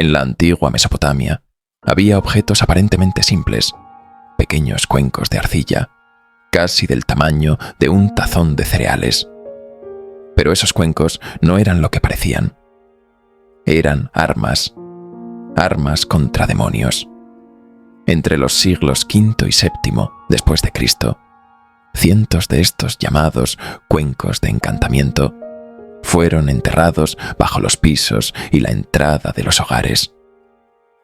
En la antigua Mesopotamia había objetos aparentemente simples, pequeños cuencos de arcilla, casi del tamaño de un tazón de cereales. Pero esos cuencos no eran lo que parecían. Eran armas contra demonios. Entre los siglos V y VII después de Cristo, cientos de estos llamados cuencos de encantamiento fueron enterrados bajo los pisos y la entrada de los hogares,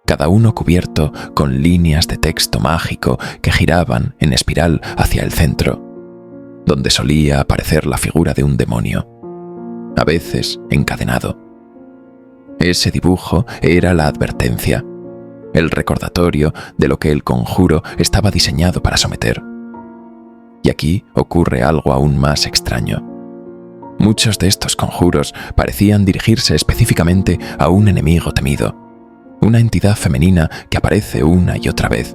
cada uno cubierto con líneas de texto mágico que giraban en espiral hacia el centro, donde solía aparecer la figura de un demonio, a veces encadenado. Ese dibujo era la advertencia, el recordatorio de lo que el conjuro estaba diseñado para someter. Y aquí ocurre algo aún más extraño. Muchos de estos conjuros parecían dirigirse específicamente a un enemigo temido, una entidad femenina que aparece una y otra vez.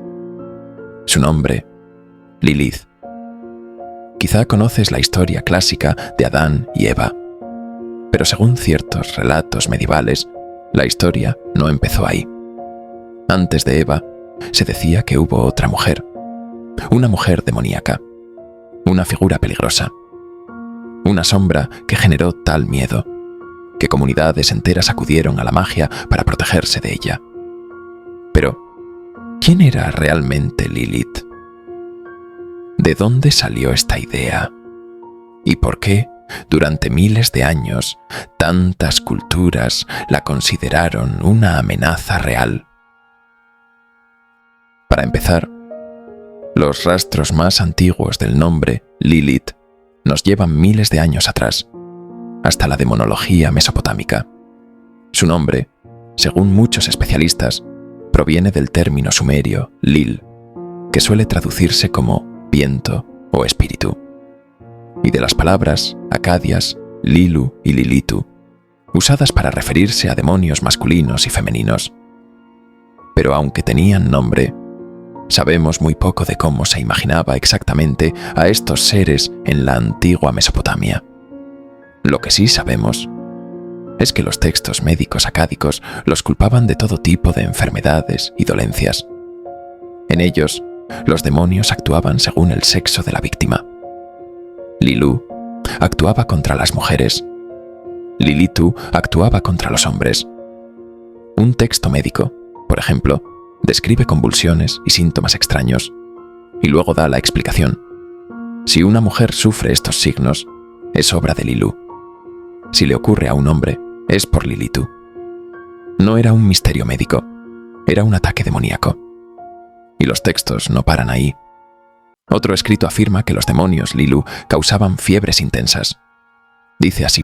Su nombre, Lilith. Quizá conoces la historia clásica de Adán y Eva, pero según ciertos relatos medievales, la historia no empezó ahí. Antes de Eva, se decía que hubo otra mujer, una mujer demoníaca, una figura peligrosa, una sombra que generó tal miedo que comunidades enteras acudieron a la magia para protegerse de ella. Pero, ¿quién era realmente Lilith? ¿De dónde salió esta idea? ¿Y por qué, durante miles de años, tantas culturas la consideraron una amenaza real? Para empezar, los rastros más antiguos del nombre Lilith nos llevan miles de años atrás, hasta la demonología mesopotámica. Su nombre, según muchos especialistas, proviene del término sumerio Lil, que suele traducirse como viento o espíritu, y de las palabras acadias Lilu y Lilitu, usadas para referirse a demonios masculinos y femeninos. Pero aunque tenían nombre, sabemos muy poco de cómo se imaginaba exactamente a estos seres en la antigua Mesopotamia. Lo que sí sabemos es que los textos médicos acádicos los culpaban de todo tipo de enfermedades y dolencias. En ellos, los demonios actuaban según el sexo de la víctima. Lilu actuaba contra las mujeres. Lilitu actuaba contra los hombres. Un texto médico, por ejemplo, describe convulsiones y síntomas extraños, y luego da la explicación. Si una mujer sufre estos signos, es obra de Lilu. Si le ocurre a un hombre, es por Lilitu. No era un misterio médico, era un ataque demoníaco. Y los textos no paran ahí. Otro escrito afirma que los demonios Lilu causaban fiebres intensas. Dice así: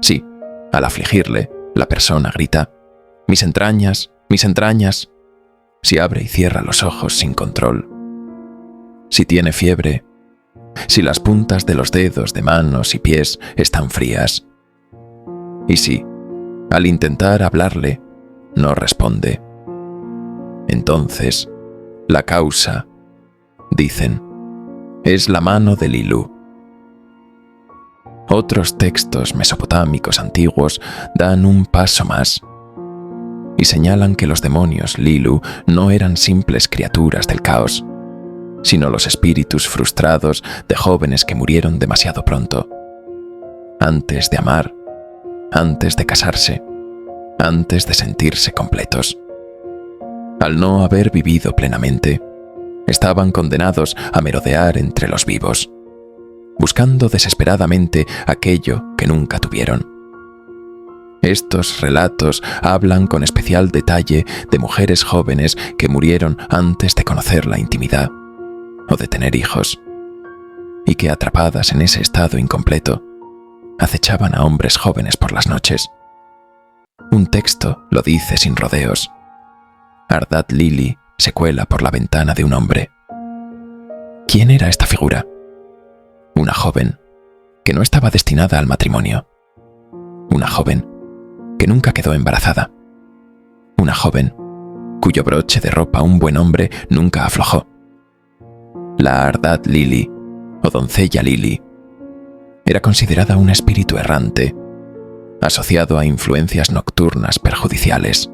sí, al afligirle, la persona grita: «Mis entrañas, mis entrañas», si abre y cierra los ojos sin control. Si tiene fiebre, si las puntas de los dedos de manos y pies están frías. Y si, al intentar hablarle, no responde. Entonces, la causa, dicen, es la mano de Lilu. Otros textos mesopotámicos antiguos dan un paso más y señalan que los demonios Lilu no eran simples criaturas del caos, sino los espíritus frustrados de jóvenes que murieron demasiado pronto, antes de amar, antes de casarse, antes de sentirse completos. Al no haber vivido plenamente, estaban condenados a merodear entre los vivos, buscando desesperadamente aquello que nunca tuvieron. Estos relatos hablan con especial detalle de mujeres jóvenes que murieron antes de conocer la intimidad o de tener hijos, y que atrapadas en ese estado incompleto, acechaban a hombres jóvenes por las noches. Un texto lo dice sin rodeos. Ardat Lili se cuela por la ventana de un hombre. ¿Quién era esta figura? Una joven que no estaba destinada al matrimonio. Una joven que nunca quedó embarazada. Una joven cuyo broche de ropa un buen hombre nunca aflojó. La Ardat Lili, o doncella Lili, era considerada un espíritu errante, asociado a influencias nocturnas perjudiciales.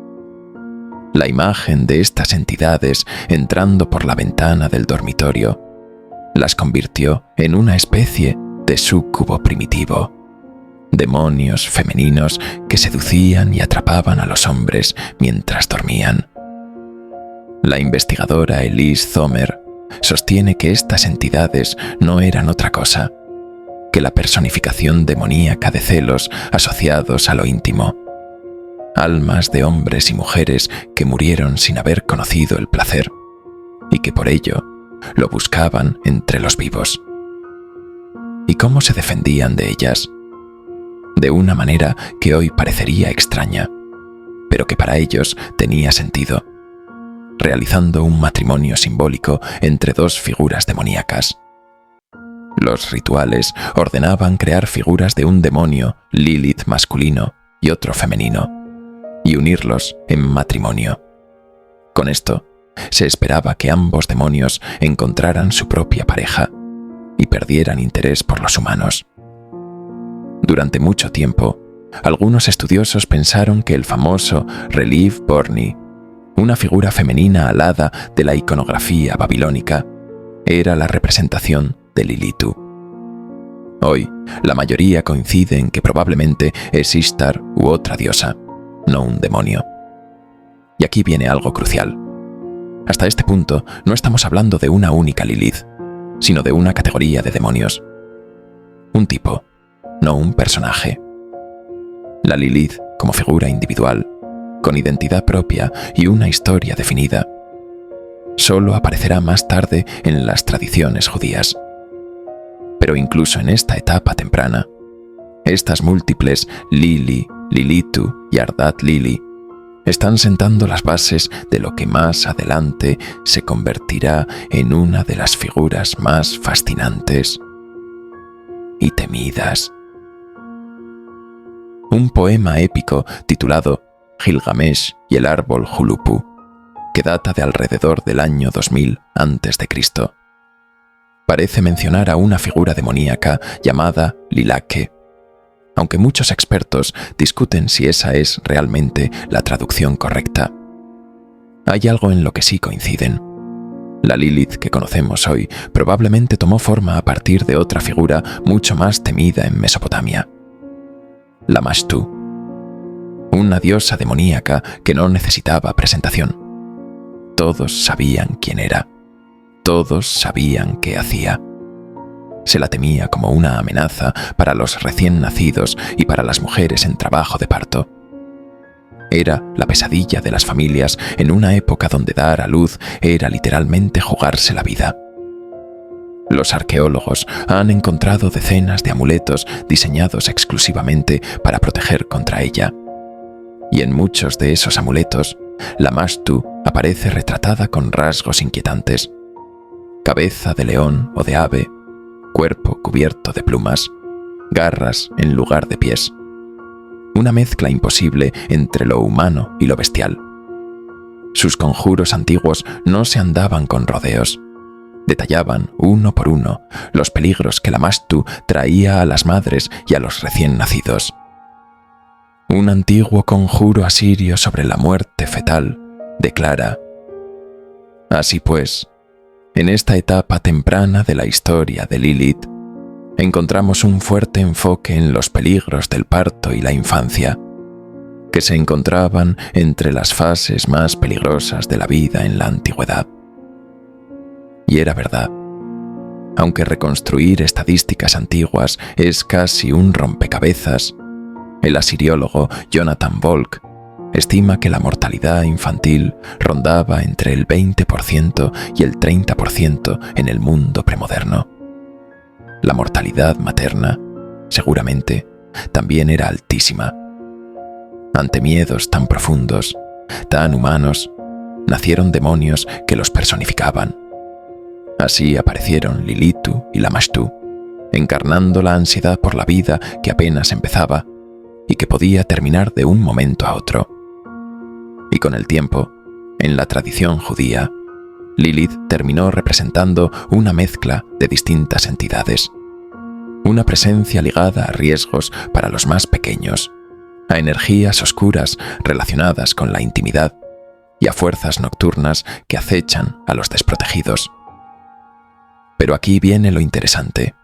La imagen de estas entidades entrando por la ventana del dormitorio las convirtió en una especie de súcubo primitivo, demonios femeninos que seducían y atrapaban a los hombres mientras dormían. La investigadora Elise Zomer sostiene que estas entidades no eran otra cosa que la personificación demoníaca de celos asociados a lo íntimo, almas de hombres y mujeres que murieron sin haber conocido el placer y que por ello lo buscaban entre los vivos. ¿Y cómo se defendían de ellas? De una manera que hoy parecería extraña, pero que para ellos tenía sentido, realizando un matrimonio simbólico entre dos figuras demoníacas. Los rituales ordenaban crear figuras de un demonio, Lilith masculino y otro femenino, y unirlos en matrimonio. Con esto, se esperaba que ambos demonios encontraran su propia pareja y perdieran interés por los humanos. Durante mucho tiempo, algunos estudiosos pensaron que el famoso Relief Borni, una figura femenina alada de la iconografía babilónica, era la representación de Lilitu. Hoy, la mayoría coincide en que probablemente es Ishtar u otra diosa, no un demonio. Y aquí viene algo crucial. Hasta este punto no estamos hablando de una única Lilith, sino de una categoría de demonios. Un tipo, no un personaje. La Lilith como figura individual, con identidad propia y una historia definida, solo aparecerá más tarde en las tradiciones judías. Pero incluso en esta etapa temprana, estas múltiples Lili, Lilitu y Ardat Lili están sentando las bases de lo que más adelante se convertirá en una de las figuras más fascinantes y temidas. Un poema épico titulado Gilgamesh y el árbol Julupu, que data de alrededor del año 2000 a.C., parece mencionar a una figura demoníaca llamada Lilake, aunque muchos expertos discuten si esa es realmente la traducción correcta. Hay algo en lo que sí coinciden. La Lilith que conocemos hoy probablemente tomó forma a partir de otra figura mucho más temida en Mesopotamia, la Mashtu, una diosa demoníaca que no necesitaba presentación. Todos sabían quién era, todos sabían qué hacía. Se la temía como una amenaza para los recién nacidos y para las mujeres en trabajo de parto. Era la pesadilla de las familias en una época donde dar a luz era literalmente jugarse la vida. Los arqueólogos han encontrado decenas de amuletos diseñados exclusivamente para proteger contra ella. Y en muchos de esos amuletos, la Mashtu aparece retratada con rasgos inquietantes. Cabeza de león o de ave, cuerpo cubierto de plumas, garras en lugar de pies. Una mezcla imposible entre lo humano y lo bestial. Sus conjuros antiguos no se andaban con rodeos. Detallaban, uno por uno, los peligros que la Mashtu traía a las madres y a los recién nacidos. Un antiguo conjuro asirio sobre la muerte fetal declara: así pues, en esta etapa temprana de la historia de Lilith, encontramos un fuerte enfoque en los peligros del parto y la infancia, que se encontraban entre las fases más peligrosas de la vida en la antigüedad. Y era verdad. Aunque reconstruir estadísticas antiguas es casi un rompecabezas, el asiriólogo Jonathan Volk estima que la mortalidad infantil rondaba entre el 20% y el 30% en el mundo premoderno. La mortalidad materna, seguramente, también era altísima. Ante miedos tan profundos, tan humanos, nacieron demonios que los personificaban. Así aparecieron Lilitu y la Mashtu, encarnando la ansiedad por la vida que apenas empezaba y que podía terminar de un momento a otro. Y con el tiempo, en la tradición judía, Lilith terminó representando una mezcla de distintas entidades, una presencia ligada a riesgos para los más pequeños a energías oscuras relacionadas con la intimidad y a fuerzas nocturnas que acechan a los desprotegidos. Pero aquí viene lo interesante.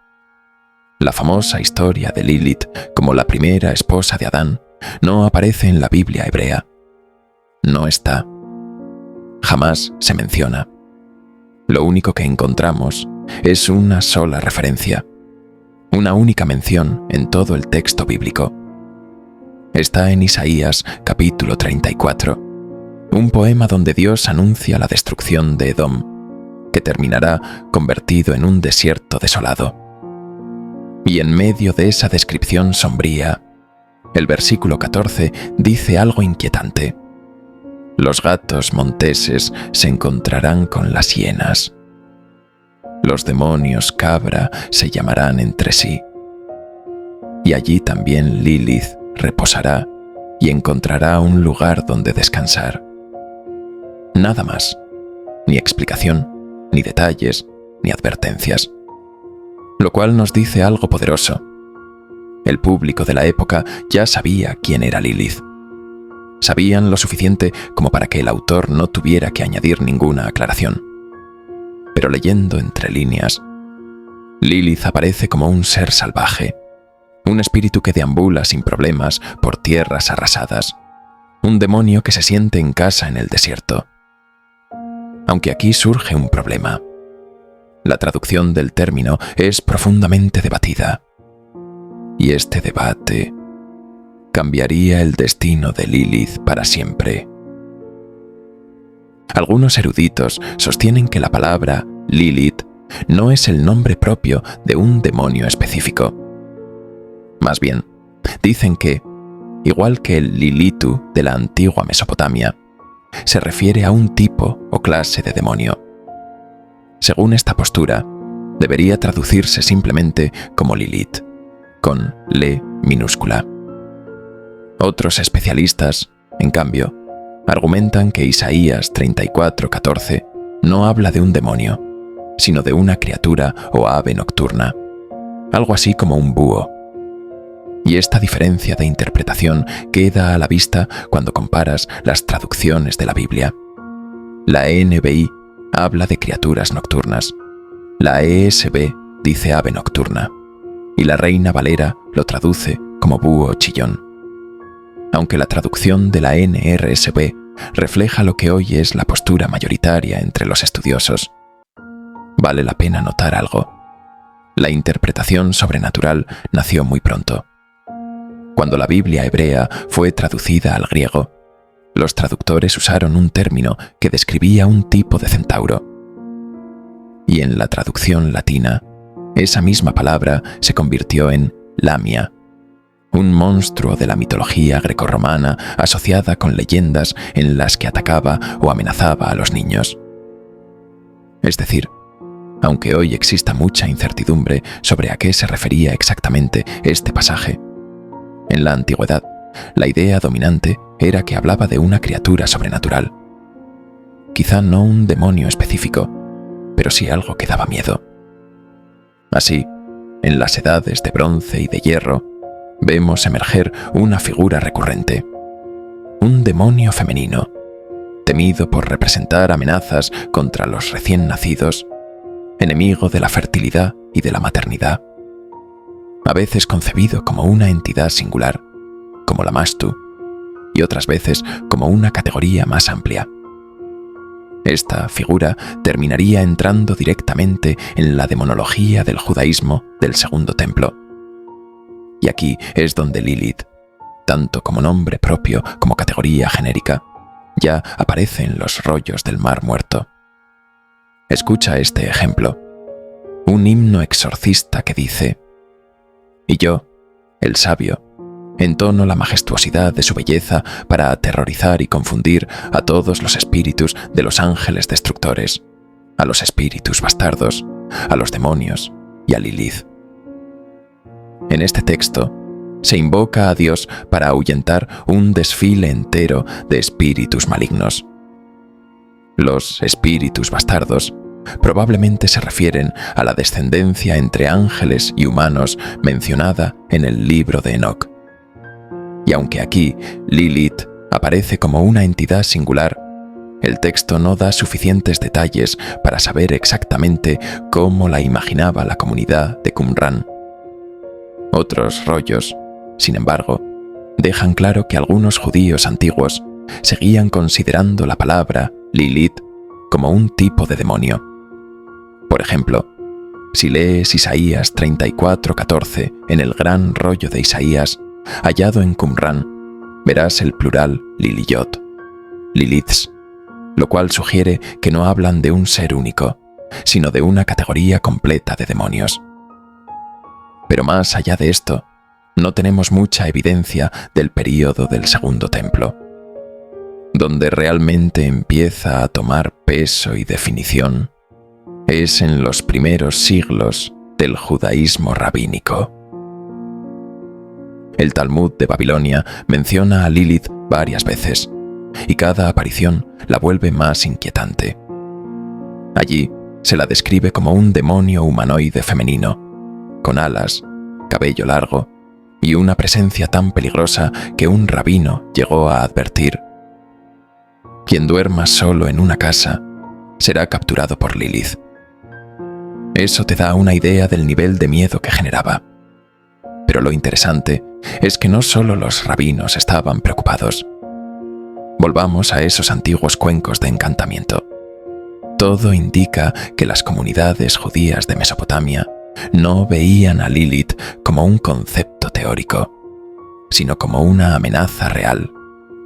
La famosa historia de Lilith como la primera esposa de Adán no aparece en la Biblia hebrea. No está. Jamás se menciona. Lo único que encontramos es una sola referencia, una única mención en todo el texto bíblico. Está en Isaías capítulo 34, un poema donde Dios anuncia la destrucción de Edom, que terminará convertido en un desierto desolado. Y en medio de esa descripción sombría, el versículo 14 dice algo inquietante. Los gatos monteses se encontrarán con las hienas. Los demonios cabra se llamarán entre sí. Y allí también Lilith reposará y encontrará un lugar donde descansar. Nada más, ni explicación, ni detalles, ni advertencias. Lo cual nos dice algo poderoso. El público de la época ya sabía quién era Lilith. Sabían lo suficiente como para que el autor no tuviera que añadir ninguna aclaración. Pero leyendo entre líneas, Lilith aparece como un ser salvaje, un espíritu que deambula sin problemas por tierras arrasadas, un demonio que se siente en casa en el desierto. Aunque aquí surge un problema. La traducción del término es profundamente debatida. Y este debate cambiaría el destino de Lilith para siempre. Algunos eruditos sostienen que la palabra Lilith no es el nombre propio de un demonio específico. Más bien, dicen que, igual que el Lilitu de la antigua Mesopotamia, se refiere a un tipo o clase de demonio. Según esta postura, debería traducirse simplemente como Lilith, con Le minúscula. Otros especialistas, en cambio, argumentan que Isaías 34:14 no habla de un demonio, sino de una criatura o ave nocturna, algo así como un búho. Y esta diferencia de interpretación queda a la vista cuando comparas las traducciones de la Biblia. La NBI habla de criaturas nocturnas, la ESV dice ave nocturna, y la Reina Valera lo traduce como búho chillón. Aunque la traducción de la NRSV refleja lo que hoy es la postura mayoritaria entre los estudiosos, vale la pena notar algo. La interpretación sobrenatural nació muy pronto. Cuando la Biblia hebrea fue traducida al griego, los traductores usaron un término que describía un tipo de centauro. Y en la traducción latina, esa misma palabra se convirtió en lamia, un monstruo de la mitología grecorromana asociada con leyendas en las que atacaba o amenazaba a los niños. Es decir, aunque hoy exista mucha incertidumbre sobre a qué se refería exactamente este pasaje, en la antigüedad, la idea dominante era que hablaba de una criatura sobrenatural. Quizá no un demonio específico, pero sí algo que daba miedo. Así, en las edades de bronce y de hierro, vemos emerger una figura recurrente, un demonio femenino, temido por representar amenazas contra los recién nacidos, enemigo de la fertilidad y de la maternidad. A veces concebido como una entidad singular, como la Mastu, y otras veces como una categoría más amplia. Esta figura terminaría entrando directamente en la demonología del judaísmo del Segundo Templo. Y aquí es donde Lilith, tanto como nombre propio como categoría genérica, ya aparece en los rollos del Mar Muerto. Escucha este ejemplo, un himno exorcista que dice: «Y yo, el sabio, entono la majestuosidad de su belleza para aterrorizar y confundir a todos los espíritus de los ángeles destructores, a los espíritus bastardos, a los demonios y a Lilith». En este texto, se invoca a Dios para ahuyentar un desfile entero de espíritus malignos. Los espíritus bastardos probablemente se refieren a la descendencia entre ángeles y humanos mencionada en el libro de Enoc. Y aunque aquí Lilith aparece como una entidad singular, el texto no da suficientes detalles para saber exactamente cómo la imaginaba la comunidad de Qumran. Otros rollos, sin embargo, dejan claro que algunos judíos antiguos seguían considerando la palabra Lilith como un tipo de demonio. Por ejemplo, si lees Isaías 34:14 en el gran rollo de Isaías, hallado en Qumran, verás el plural Liliyot, Liliths, lo cual sugiere que no hablan de un ser único, sino de una categoría completa de demonios. Pero más allá de esto, no tenemos mucha evidencia del período del Segundo Templo. Donde realmente empieza a tomar peso y definición es en los primeros siglos del judaísmo rabínico. El Talmud de Babilonia menciona a Lilith varias veces, y cada aparición la vuelve más inquietante. Allí se la describe como un demonio humanoide femenino, con alas, cabello largo y una presencia tan peligrosa que un rabino llegó a advertir: quien duerma solo en una casa será capturado por Lilith. Eso te da una idea del nivel de miedo que generaba. Pero lo interesante es que no solo los rabinos estaban preocupados. Volvamos a esos antiguos cuencos de encantamiento. Todo indica que las comunidades judías de Mesopotamia no veían a Lilith como un concepto teórico, sino como una amenaza real,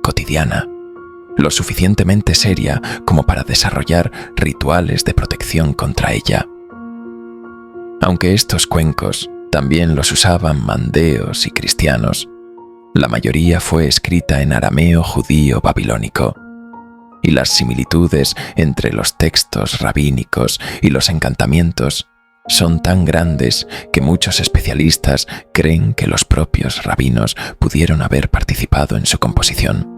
cotidiana, lo suficientemente seria como para desarrollar rituales de protección contra ella. Aunque estos cuencos también los usaban mandeos y cristianos, la mayoría fue escrita en arameo judío babilónico, y las similitudes entre los textos rabínicos y los encantamientos son tan grandes que muchos especialistas creen que los propios rabinos pudieron haber participado en su composición.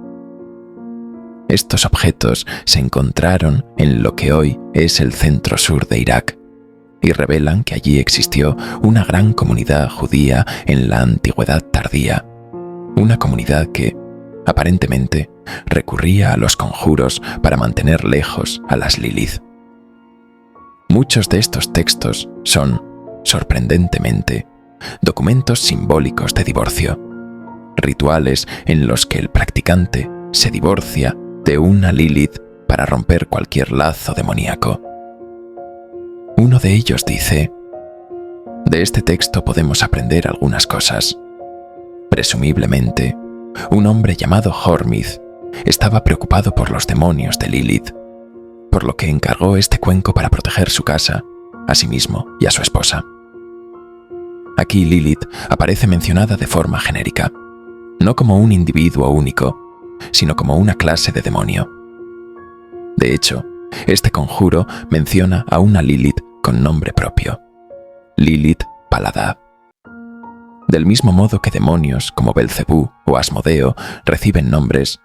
Estos objetos se encontraron en lo que hoy es el centro-sur de Irak y revelan que allí existió una gran comunidad judía en la antigüedad tardía, una comunidad que, aparentemente, recurría a los conjuros para mantener lejos a las Lilith. Muchos de estos textos son, sorprendentemente, documentos simbólicos de divorcio, rituales en los que el practicante se divorcia de una Lilith para romper cualquier lazo demoníaco. Uno de ellos dice: de este texto podemos aprender algunas cosas. Presumiblemente, un hombre llamado Hormizd estaba preocupado por los demonios de Lilith, por lo que encargó este cuenco para proteger su casa, a sí mismo y a su esposa. Aquí Lilith aparece mencionada de forma genérica, no como un individuo único, sino como una clase de demonio. De hecho, este conjuro menciona a una Lilith con nombre propio, Lilith Paladá. Del mismo modo que demonios como Belcebú o Asmodeo reciben nombres,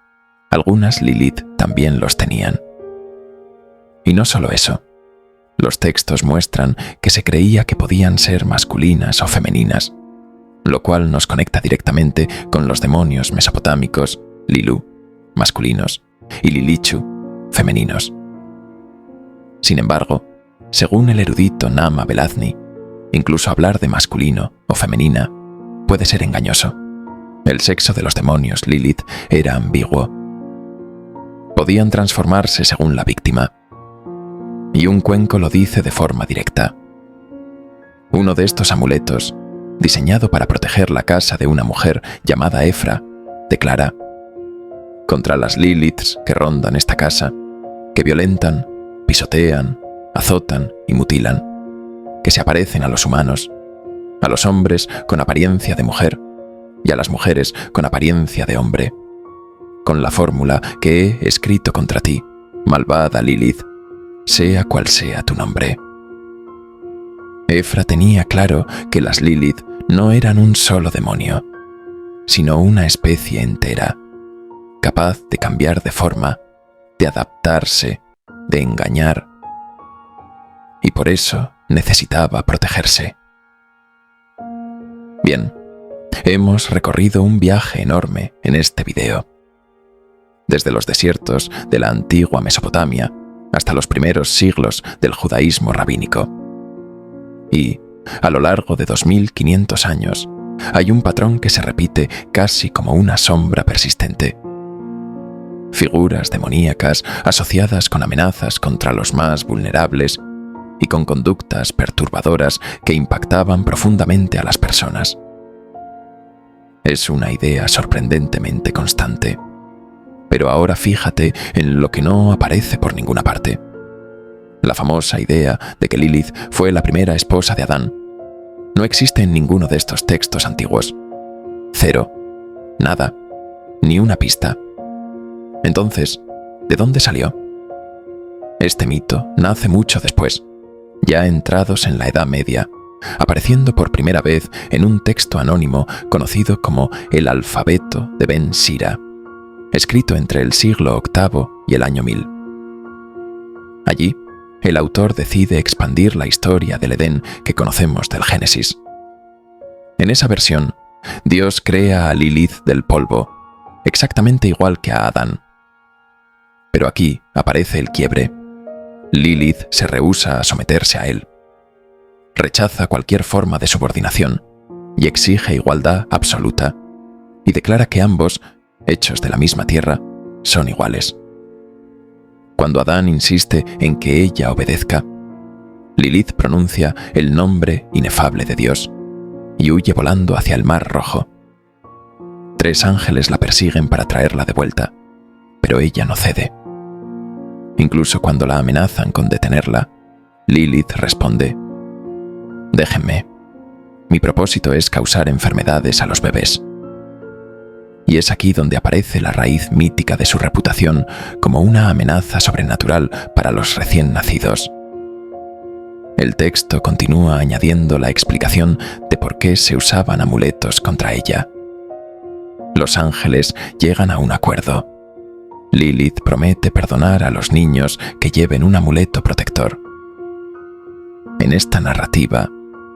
algunas Lilith también los tenían. Y no solo eso, los textos muestran que se creía que podían ser masculinas o femeninas, lo cual nos conecta directamente con los demonios mesopotámicos Lilu, masculinos, y Lilichu, femeninos. Sin embargo, según el erudito Nama Belazni, incluso hablar de masculino o femenina puede ser engañoso. El sexo de los demonios Lilith era ambiguo. Podían transformarse según la víctima. Y un cuenco lo dice de forma directa. Uno de estos amuletos, diseñado para proteger la casa de una mujer llamada Efra, declara: contra las Liliths que rondan esta casa, que violentan, pisotean, azotan y mutilan, que se aparecen a los humanos, a los hombres con apariencia de mujer y a las mujeres con apariencia de hombre, con la fórmula que he escrito contra ti, malvada Lilith, sea cual sea tu nombre. Efra tenía claro que las Lilith no eran un solo demonio, sino una especie entera, capaz de cambiar de forma, de adaptarse, de engañar. Y por eso necesitaba protegerse. Bien, Hemos recorrido un viaje enorme en este video. Desde los desiertos de la antigua Mesopotamia hasta los primeros siglos del judaísmo rabínico. Y, a lo largo de 2500 años, hay un patrón que se repite casi como una sombra persistente. Figuras demoníacas asociadas con amenazas contra los más vulnerables y con conductas perturbadoras que impactaban profundamente a las personas. Es una idea sorprendentemente constante. Pero ahora fíjate en lo que no aparece por ninguna parte. La famosa idea de que Lilith fue la primera esposa de Adán no existe en ninguno de estos textos antiguos. Cero. Nada. Ni una pista. Entonces, ¿de dónde salió? Este mito nace mucho después, ya entrados en la Edad Media, apareciendo por primera vez en un texto anónimo conocido como el Alfabeto de Ben Sira, escrito entre el siglo VIII y el año 1000. Allí, el autor decide expandir la historia del Edén que conocemos del Génesis. En esa versión, Dios crea a Lilith del polvo, exactamente igual que a Adán. Pero aquí aparece el quiebre. Lilith se rehúsa a someterse a él. Rechaza cualquier forma de subordinación y exige igualdad absoluta, y declara que ambos, hechos de la misma tierra, son iguales. Cuando Adán insiste en que ella obedezca, Lilith pronuncia el nombre inefable de Dios y huye volando hacia el Mar Rojo. 3 ángeles la persiguen para traerla de vuelta, pero ella no cede. Incluso cuando la amenazan con detenerla, Lilith responde: «Déjenme. Mi propósito es causar enfermedades a los bebés». Y es aquí donde aparece la raíz mítica de su reputación como una amenaza sobrenatural para los recién nacidos. El texto continúa añadiendo la explicación de por qué se usaban amuletos contra ella. Los ángeles llegan a un acuerdo. Lilith promete perdonar a los niños que lleven un amuleto protector. En esta narrativa,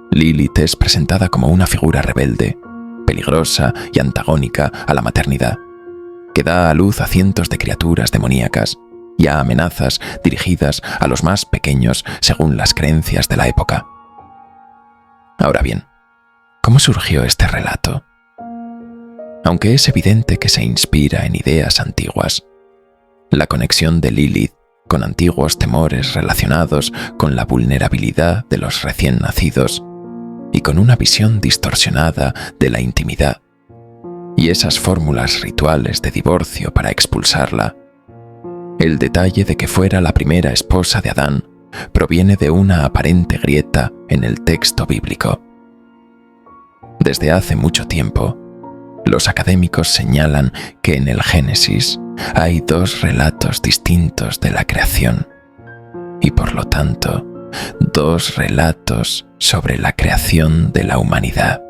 Lilith es presentada como una figura rebelde, peligrosa y antagónica a la maternidad, que da a luz a cientos de criaturas demoníacas y a amenazas dirigidas a los más pequeños según las creencias de la época. Ahora bien, ¿cómo surgió este relato? Aunque es evidente que se inspira en ideas antiguas, la conexión de Lilith con antiguos temores relacionados con la vulnerabilidad de los recién nacidos y con una visión distorsionada de la intimidad, y esas fórmulas rituales de divorcio para expulsarla. El detalle de que fuera la primera esposa de Adán proviene de una aparente grieta en el texto bíblico. Desde hace mucho tiempo, los académicos señalan que en el Génesis hay 2 relatos distintos de la creación, y por lo tanto, 2 relatos sobre la creación de la humanidad.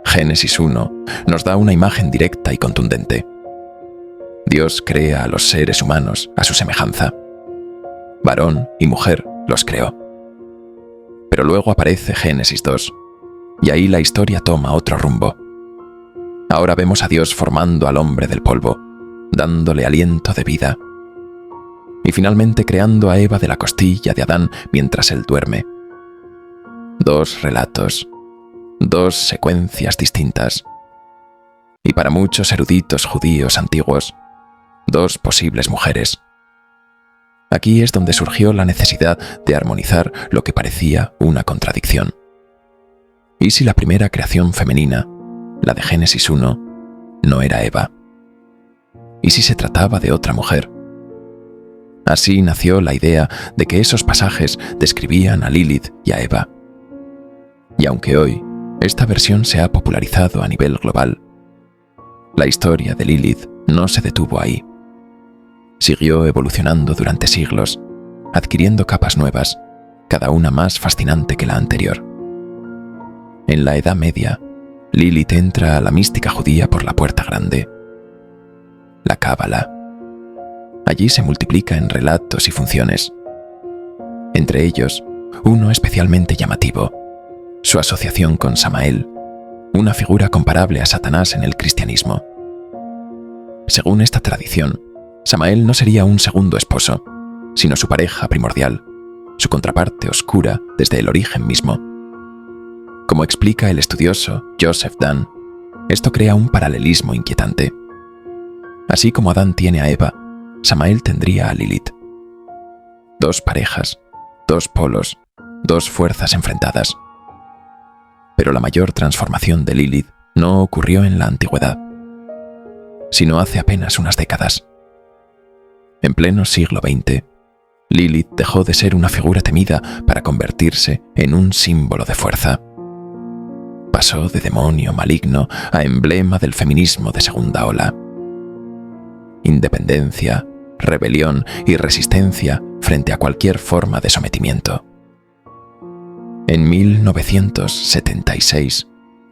Génesis 1 nos da una imagen directa y contundente. Dios crea a los seres humanos a su semejanza. Varón y mujer los creó. Pero luego aparece Génesis 2, y ahí la historia toma otro rumbo. Ahora vemos a Dios formando al hombre del polvo, dándole aliento de vida, y finalmente creando a Eva de la costilla de Adán mientras él duerme. 2 relatos, 2 secuencias distintas. Y para muchos eruditos judíos antiguos, 2 posibles mujeres. Aquí es donde surgió la necesidad de armonizar lo que parecía una contradicción. ¿Y si la primera creación femenina, la de Génesis 1, no era Eva? ¿Y si se trataba de otra mujer? Así nació la idea de que esos pasajes describían a Lilith y a Eva. Y aunque hoy esta versión se ha popularizado a nivel global, la historia de Lilith no se detuvo ahí. Siguió evolucionando durante siglos, adquiriendo capas nuevas, cada una más fascinante que la anterior. En la Edad Media, Lilith entra a la mística judía por la puerta grande, la Cábala. Allí se multiplica en relatos y funciones. Entre ellos, uno especialmente llamativo, su asociación con Samael una figura comparable a Satanás en el cristianismo. Según esta tradición, Samael no sería un segundo esposo, sino su pareja primordial, su contraparte oscura desde el origen mismo. Como explica el estudioso Joseph Dunn, esto crea un paralelismo inquietante. Así como Adán tiene a Eva, Samael tendría a Lilith. Dos parejas, dos polos, dos fuerzas enfrentadas. Pero la mayor transformación de Lilith no ocurrió en la antigüedad, sino hace apenas unas décadas. En pleno siglo XX, Lilith dejó de ser una figura temida para convertirse en un símbolo de fuerza. Pasó de demonio maligno a emblema del feminismo de segunda ola. Independencia, rebelión y resistencia frente a cualquier forma de sometimiento. En 1976,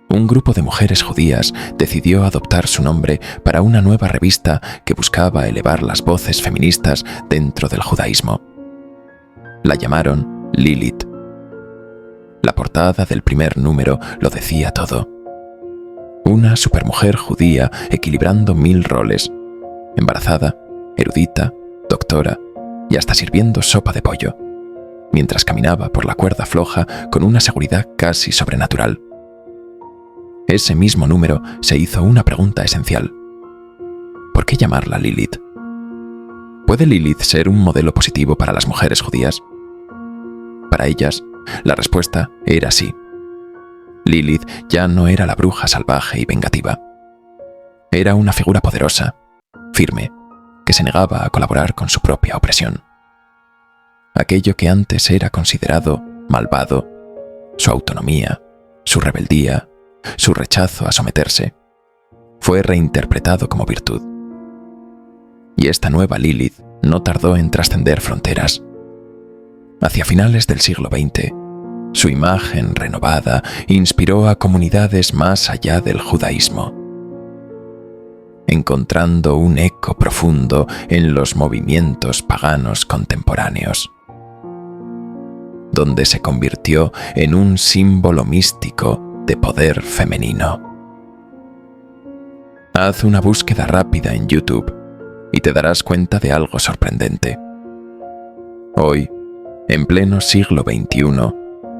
un grupo de mujeres judías decidió adoptar su nombre para una nueva revista que buscaba elevar las voces feministas dentro del judaísmo. La llamaron Lilith. La portada del primer número lo decía todo. Una supermujer judía equilibrando 1000 roles: embarazada, erudita, doctora y hasta sirviendo sopa de pollo, mientras caminaba por la cuerda floja con una seguridad casi sobrenatural. Ese mismo número se hizo una pregunta esencial. ¿Por qué llamarla Lilith? ¿Puede Lilith ser un modelo positivo para las mujeres judías? Para ellas, la respuesta era sí. Lilith ya no era la bruja salvaje y vengativa. Era una figura poderosa, firme, que se negaba a colaborar con su propia opresión. Aquello que antes era considerado malvado, su autonomía, su rebeldía, su rechazo a someterse, fue reinterpretado como virtud. Y esta nueva Lilith no tardó en trascender fronteras. Hacia finales del siglo XX, su imagen renovada inspiró a comunidades más allá del judaísmo, encontrando un eco profundo en los movimientos paganos contemporáneos, donde se convirtió en un símbolo místico de poder femenino. Haz una búsqueda rápida en YouTube y te darás cuenta de algo sorprendente. Hoy, en pleno siglo XXI,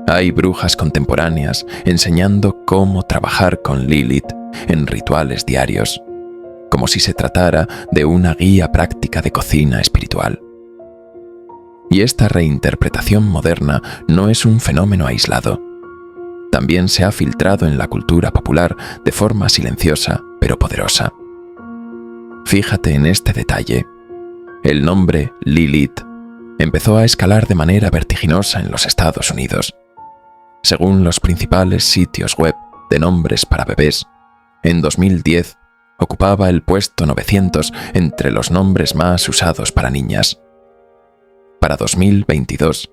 hay brujas contemporáneas enseñando cómo trabajar con Lilith en rituales diarios, como si se tratara de una guía práctica de cocina espiritual. Y esta reinterpretación moderna no es un fenómeno aislado. También se ha filtrado en la cultura popular de forma silenciosa pero poderosa. Fíjate en este detalle. El nombre Lilith empezó a escalar de manera vertiginosa en los Estados Unidos. Según los principales sitios web de nombres para bebés, en 2010 ocupaba el puesto 900 entre los nombres más usados para niñas. Para 2022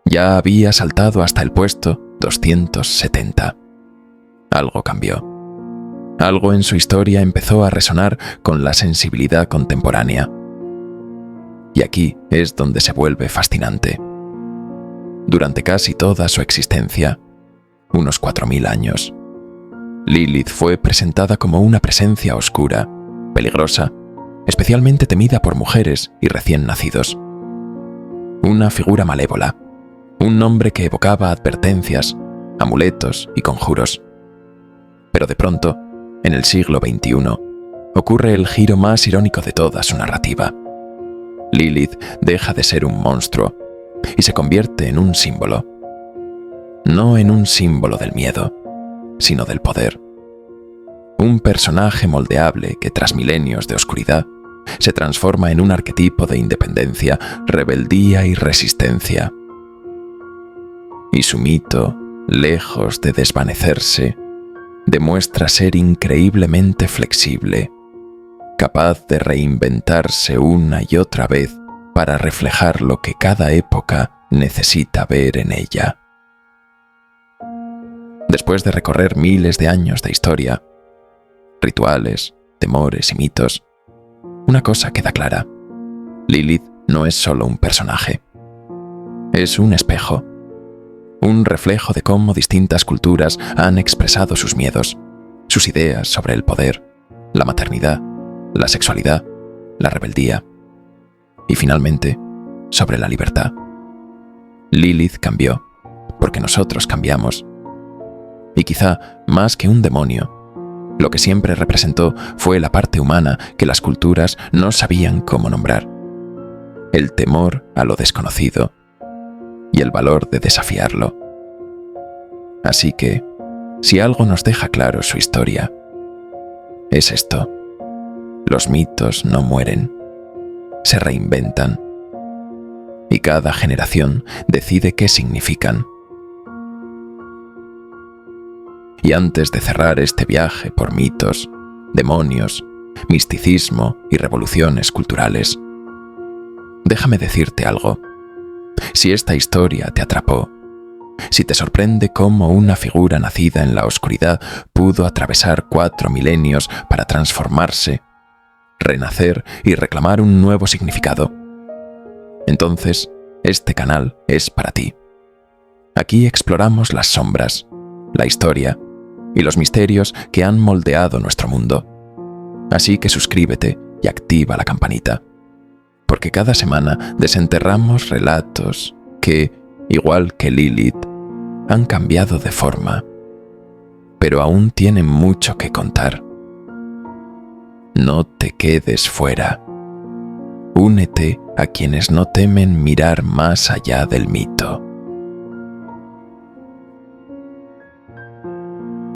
ya había saltado hasta el puesto 270. Algo cambió. Algo en su historia empezó a resonar con la sensibilidad contemporánea. Y aquí es donde se vuelve fascinante. Durante casi toda su existencia, unos 4000 años, Lilith fue presentada como una presencia oscura, peligrosa, especialmente temida por mujeres y recién nacidos. Una figura malévola, un nombre que evocaba advertencias, amuletos y conjuros. Pero de pronto, en el siglo XXI, ocurre el giro más irónico de toda su narrativa. Lilith deja de ser un monstruo y se convierte en un símbolo. No en un símbolo del miedo, sino del poder. Un personaje moldeable que tras milenios de oscuridad se transforma en un arquetipo de independencia, rebeldía y resistencia. Y su mito, lejos de desvanecerse, demuestra ser increíblemente flexible, capaz de reinventarse una y otra vez para reflejar lo que cada época necesita ver en ella. Después de recorrer miles de años de historia, rituales, temores y mitos, una cosa queda clara: Lilith no es solo un personaje. Es un espejo, un reflejo de cómo distintas culturas han expresado sus miedos, sus ideas sobre el poder, la maternidad, la sexualidad, la rebeldía y finalmente sobre la libertad. Lilith cambió, porque nosotros cambiamos. Y quizá más que un demonio, lo que siempre representó fue la parte humana que las culturas no sabían cómo nombrar. El temor a lo desconocido y el valor de desafiarlo. Así que, si algo nos deja claro su historia, es esto. Los mitos no mueren, se reinventan. Y cada generación decide qué significan. Y antes de cerrar este viaje por mitos, demonios, misticismo y revoluciones culturales, déjame decirte algo. Si esta historia te atrapó, si te sorprende cómo una figura nacida en la oscuridad pudo atravesar 4 milenios para transformarse, renacer y reclamar un nuevo significado, entonces este canal es para ti. Aquí exploramos las sombras, la historia y los misterios que han moldeado nuestro mundo. Así que suscríbete y activa la campanita, porque cada semana desenterramos relatos que, igual que Lilith, han cambiado de forma, pero aún tienen mucho que contar. No te quedes fuera. Únete a quienes no temen mirar más allá del mito.